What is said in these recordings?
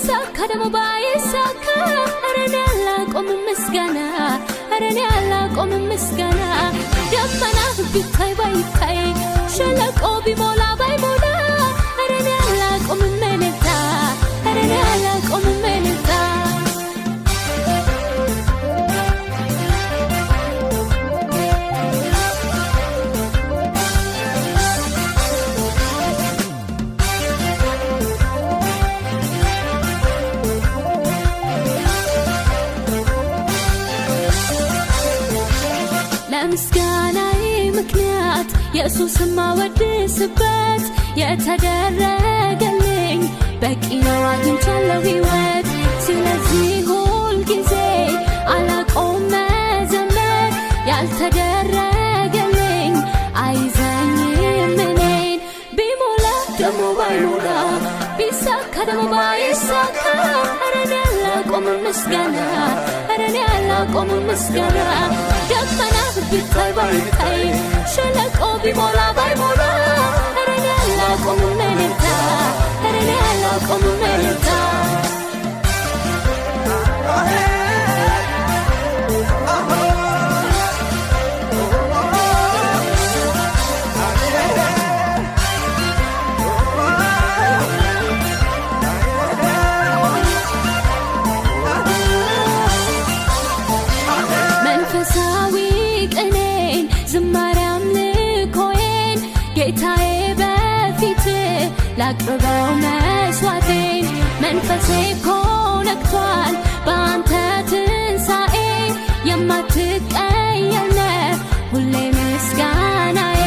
بيساكا دمو بايساكا أرني ألاقوم مسكنا أرني ألاقوم مسكنا دمنا بيتاي بايتاي شلقو بمولا بايمولا أرني ألاقوم منتا أرني ألاقوم منتا مسكاناي مكنيات يسوس ما ودسبت يتدرجلኝ በቂናው አግኝቻለሁ ሕይወት ስለዚህ ሁል ጊዜ አላቆም መዘመር ያልተደረገልኝ አይዘኝም እኔን ቢሞላ ደሞ ባይሞላ ቢሳካ ደሞ ባይሳካ እኔ አላቆም ምስጋና እኔ አላቆም ምስጋና ደመና بيتاي بايتاي شلقو بمولا بايمولا أرني ألاقوم منتا أرني ألاقوم منتا ላቅርበው መስዋዕቴን መንፈሴ ኮነክቷል በአንተ ትንሣኤ የማትቀየር ሁሌ ምስጋናዬ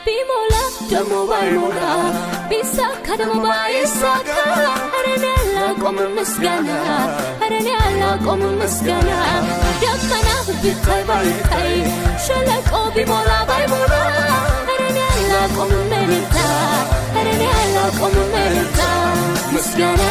ቢሞላ ደሞ ባይሞላ ቢሳካ ደሞ ባይሳካ እኔ አላቆም ምስጋና እኔ አላቆም ምስጋና ደመና ቢታይ ባይታይ ሸለቆ ቢሞላ ባይሞላ እኔ አላቆም መንታ أرني ألاقوم منتا مسكنا